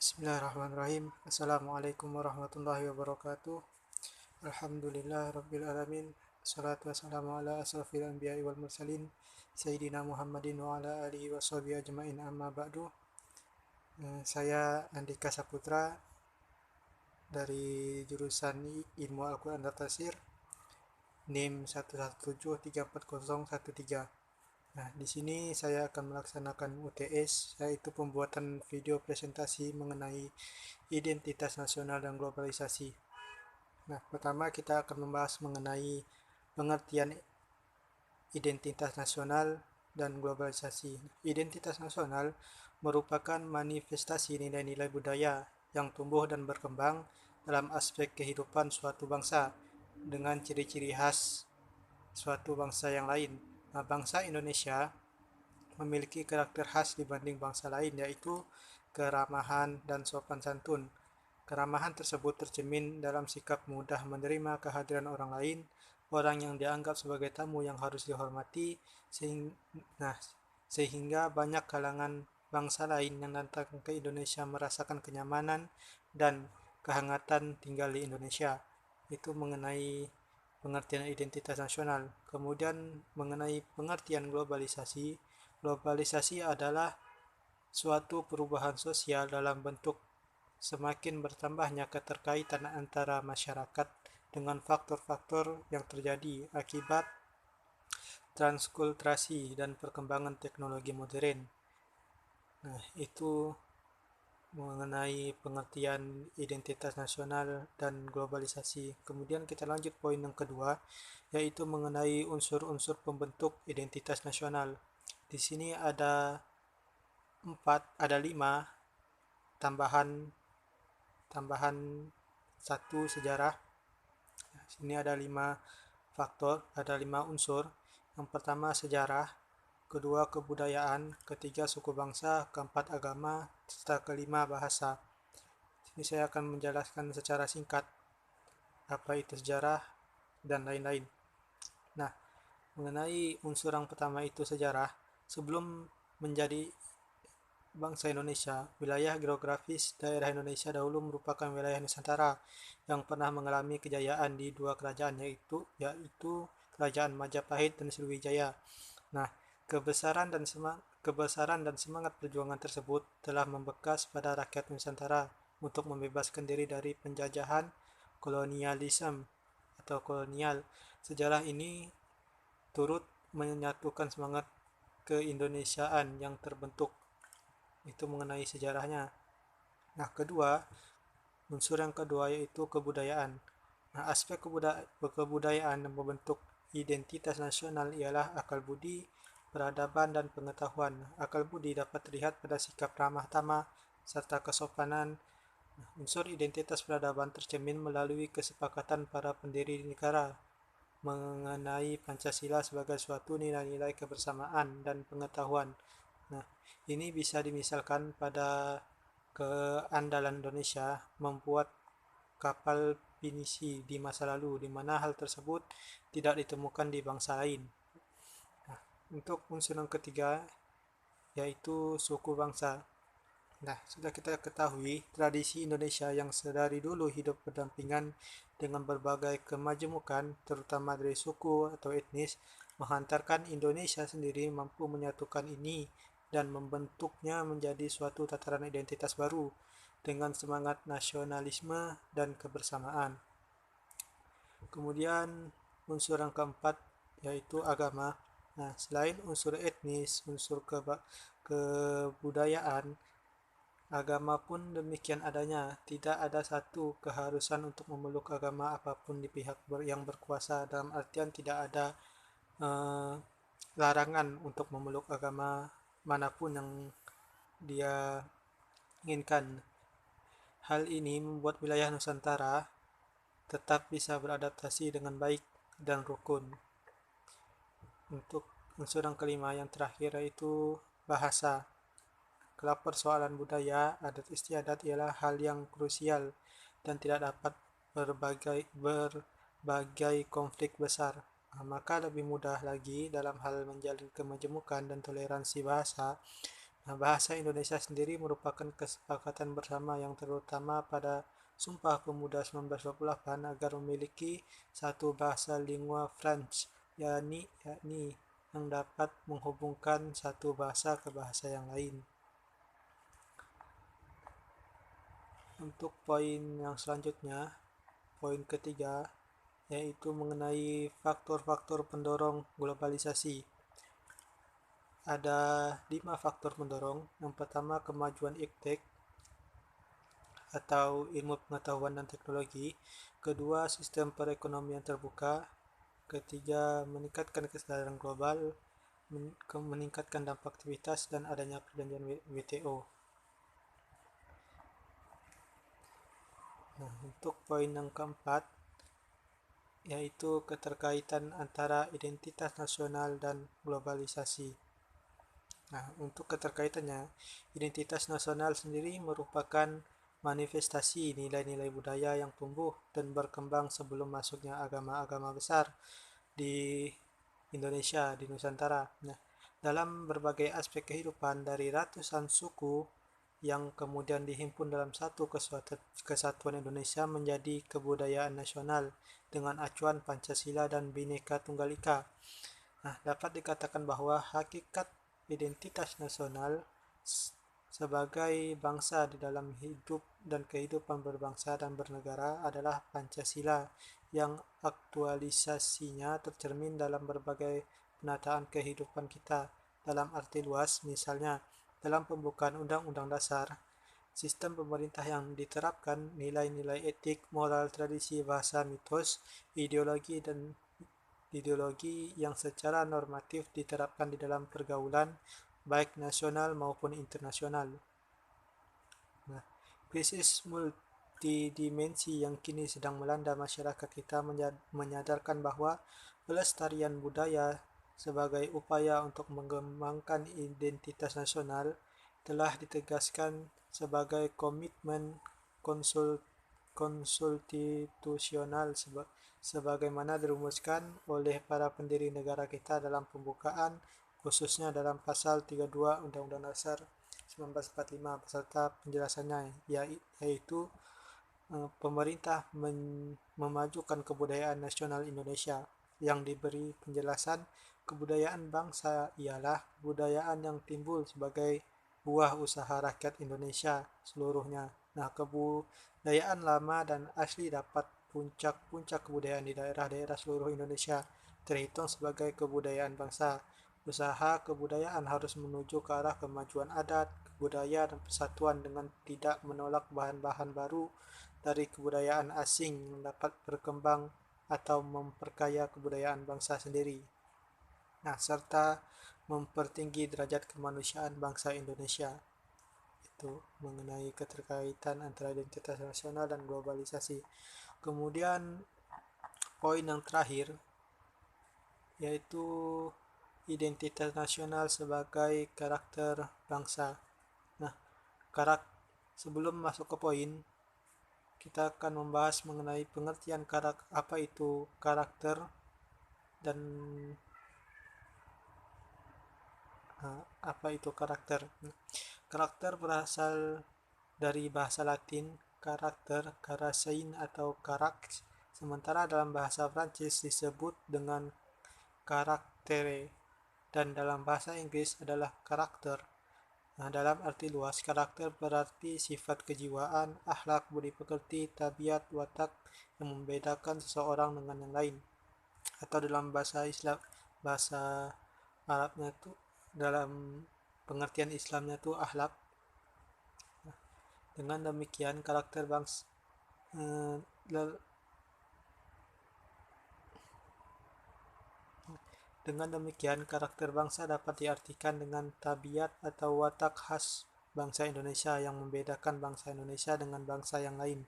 Bismillahirrahmanirrahim. Assalamualaikum warahmatullahi wabarakatuh. Alhamdulillah rabbil alamin. Assalatu wassalamu ala asrafil anbiya'i wal mursalin Sayyidina Muhammadin wa ala alihi wa sahbihi ajma'in, amma ba'du. Saya Andika Saputra dari jurusan Ilmu Al-Quran dan Tafsir, NIM 117340113. Nah, di sini saya akan melaksanakan UTS, yaitu pembuatan video presentasi mengenai identitas nasional dan globalisasi. Nah, pertama kita akan membahas mengenai pengertian identitas nasional dan globalisasi. Identitas nasional merupakan manifestasi nilai-nilai budaya yang tumbuh dan berkembang dalam aspek kehidupan suatu bangsa dengan ciri-ciri khas suatu bangsa yang lain. Nah, bangsa Indonesia memiliki karakter khas dibanding bangsa lain, yaitu keramahan dan sopan santun. Keramahan tersebut tercermin dalam sikap mudah menerima kehadiran orang lain, orang yang dianggap sebagai tamu yang harus dihormati, sehingga banyak kalangan bangsa lain yang datang ke Indonesia merasakan kenyamanan dan kehangatan tinggal di Indonesia. Itu mengenai pengertian identitas nasional. Kemudian mengenai pengertian globalisasi. Globalisasi adalah suatu perubahan sosial dalam bentuk semakin bertambahnya keterkaitan antara masyarakat dengan faktor-faktor yang terjadi akibat transkulturasi dan perkembangan teknologi modern. Nah, itu mengenai pengertian identitas nasional dan globalisasi. Kemudian kita lanjut poin yang kedua, yaitu mengenai unsur-unsur pembentuk identitas nasional. Di sini ada 5 tambahan satu sejarah. Sini ada 5 faktor, ada 5 unsur. Yang pertama sejarah, kedua kebudayaan, ketiga suku bangsa, keempat agama, serta kelima bahasa. Ini saya akan menjelaskan secara singkat apa itu sejarah dan lain-lain. Nah, mengenai unsur yang pertama itu sejarah, sebelum menjadi bangsa Indonesia, wilayah geografis daerah Indonesia dahulu merupakan wilayah Nusantara yang pernah mengalami kejayaan di 2 kerajaan, yaitu Kerajaan Majapahit dan Sriwijaya. Nah, kebesaran dan semangat perjuangan tersebut telah membekas pada rakyat Nusantara untuk membebaskan diri dari penjajahan kolonialisme atau kolonial. Sejarah ini turut menyatukan semangat keindonesiaan yang terbentuk. Itu mengenai sejarahnya. Nah, unsur yang kedua yaitu kebudayaan. Nah, aspek kebudayaan yang membentuk identitas nasional ialah akal budi, peradaban, dan pengetahuan. Akal budi dapat terlihat pada sikap ramah tamah serta kesopanan. Nah, unsur identitas peradaban tercermin melalui kesepakatan para pendiri negara mengenai Pancasila sebagai suatu nilai-nilai kebersamaan dan pengetahuan. Nah, ini bisa dimisalkan pada keandalan Indonesia membuat kapal pinisi di masa lalu, di mana hal tersebut tidak ditemukan di bangsa lain. Nah, untuk unsur yang ketiga yaitu suku bangsa. Nah, sudah kita ketahui tradisi Indonesia yang sedari dulu hidup berdampingan dengan berbagai kemajemukan, terutama dari suku atau etnis, menghantarkan Indonesia sendiri mampu menyatukan ini dan membentuknya menjadi suatu tataran identitas baru dengan semangat nasionalisme dan kebersamaan. Kemudian unsur yang keempat yaitu agama. Nah, selain unsur etnis, unsur kebudayaan, agama pun demikian adanya. Tidak ada satu keharusan untuk memeluk agama apapun di pihak yang berkuasa, dalam artian tidak ada larangan untuk memeluk agama manapun yang dia inginkan. Hal ini membuat wilayah Nusantara tetap bisa beradaptasi dengan baik dan rukun. Untuk unsur yang kelima yang terakhir yaitu bahasa. Kelak persoalan budaya, adat istiadat ialah hal yang krusial dan tidak dapat berbagai konflik besar. Maka lebih mudah lagi dalam hal menjalin kemajemukan dan toleransi bahasa Nah, bahasa Indonesia sendiri merupakan kesepakatan bersama yang terutama pada Sumpah Pemuda 1928 agar memiliki satu bahasa lingua franca, yakni yang dapat menghubungkan satu bahasa ke bahasa yang lain. Untuk poin yang selanjutnya, poin ketiga, yaitu mengenai faktor-faktor pendorong globalisasi. Ada 5 faktor pendorong. Yang pertama, kemajuan iptek atau ilmu pengetahuan dan teknologi. Kedua, sistem perekonomian terbuka. Ketiga, meningkatkan kesadaran global, meningkatkan dampak aktivitas dan adanya perjanjian WTO. Nah, untuk poin yang keempat, yaitu keterkaitan antara identitas nasional dan globalisasi. Nah, untuk keterkaitannya, identitas nasional sendiri merupakan manifestasi nilai-nilai budaya yang tumbuh dan berkembang sebelum masuknya agama-agama besar di Indonesia, di Nusantara. Nah, dalam berbagai aspek kehidupan dari ratusan suku yang kemudian dihimpun dalam satu kesatuan Indonesia menjadi kebudayaan nasional dengan acuan Pancasila dan Bhinneka Tunggal Ika. Nah, dapat dikatakan bahwa hakikat identitas nasional sebagai bangsa di dalam hidup dan kehidupan berbangsa dan bernegara adalah Pancasila yang aktualisasinya tercermin dalam berbagai penataan kehidupan kita dalam arti luas, misalnya dalam pembukaan Undang-Undang Dasar, sistem pemerintah yang diterapkan, nilai-nilai etik, moral, tradisi, bahasa, mitos, ideologi yang secara normatif diterapkan di dalam pergaulan baik nasional maupun internasional. Nah, krisis multidimensi yang kini sedang melanda masyarakat kita menyadarkan bahwa pelestarian budaya sebagai upaya untuk mengembangkan identitas nasional telah ditegaskan sebagai komitmen konstitusional sebagaimana dirumuskan oleh para pendiri negara kita dalam pembukaan, khususnya dalam pasal 32 Undang-Undang Dasar 1945 beserta penjelasannya, yaitu pemerintah memajukan kebudayaan nasional Indonesia yang diberi penjelasan kebudayaan bangsa ialah kebudayaan yang timbul sebagai buah usaha rakyat Indonesia seluruhnya. Nah, kebudayaan lama dan asli dapat puncak-puncak kebudayaan di daerah-daerah seluruh Indonesia terhitung sebagai kebudayaan bangsa. Usaha kebudayaan harus menuju ke arah kemajuan adat, budaya, dan persatuan dengan tidak menolak bahan-bahan baru dari kebudayaan asing yang dapat berkembang atau memperkaya kebudayaan bangsa sendiri. Nah, serta mempertinggi derajat kemanusiaan bangsa Indonesia. Itu mengenai keterkaitan antara identitas nasional dan globalisasi. Kemudian poin yang terakhir yaitu identitas nasional sebagai karakter bangsa. Nah, sebelum masuk ke poin, kita akan membahas mengenai pengertian apa itu karakter dan apa itu karakter. Karakter berasal dari bahasa Latin karakter, karasein atau karaks, sementara dalam bahasa Prancis disebut dengan karaktere, dan dalam bahasa Inggris adalah karakter. Nah, dalam arti luas, karakter berarti sifat kejiwaan, akhlak, budi pekerti, tabiat, watak yang membedakan seseorang dengan yang lain. Atau dalam bahasa Islam, bahasa Arabnya itu dalam pengertian Islamnya itu akhlak. Dengan demikian karakter bangsa Dengan demikian, karakter bangsa dapat diartikan dengan tabiat atau watak khas bangsa Indonesia yang membedakan bangsa Indonesia dengan bangsa yang lain.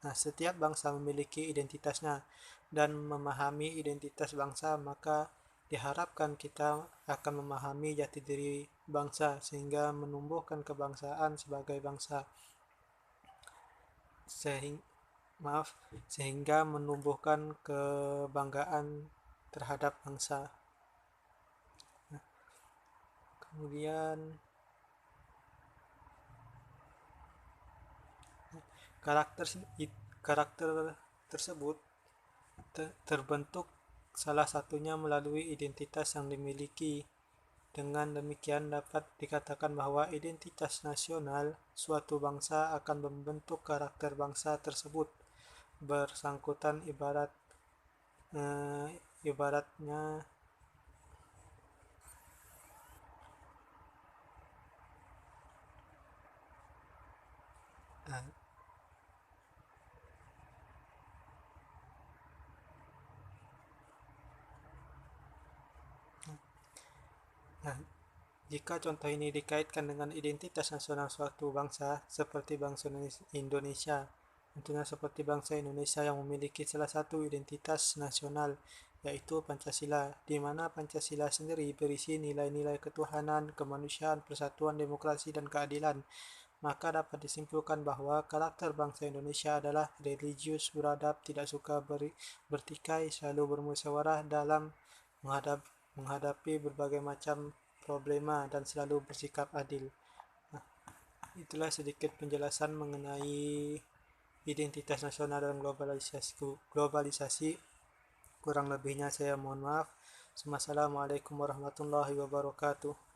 Nah, setiap bangsa memiliki identitasnya, dan memahami identitas bangsa maka diharapkan kita akan memahami jati diri bangsa sehingga menumbuhkan kebangsaan sebagai bangsa. Sehingga menumbuhkan kebanggaan terhadap bangsa. Kemudian Karakter karakter tersebut terbentuk salah satunya melalui identitas yang dimiliki. Dengan demikian dapat dikatakan bahwa identitas nasional suatu bangsa akan membentuk karakter bangsa tersebut. Bersangkutan ibaratnya eh, nah, jika contoh ini dikaitkan dengan identitas nasional suatu bangsa, seperti bangsa Indonesia, tentunya seperti bangsa Indonesia yang memiliki salah satu identitas nasional, yaitu Pancasila, di mana Pancasila sendiri berisi nilai-nilai ketuhanan, kemanusiaan, persatuan, demokrasi, dan keadilan. Maka dapat disimpulkan bahwa karakter bangsa Indonesia adalah religius, beradab, tidak suka bertikai, selalu bermusyawarah dalam menghadapi berbagai macam problema, dan selalu bersikap adil. Nah, itulah sedikit penjelasan mengenai identitas nasional dan globalisasi. Kurang lebihnya saya mohon maaf. Wassalamualaikum warahmatullahi wabarakatuh.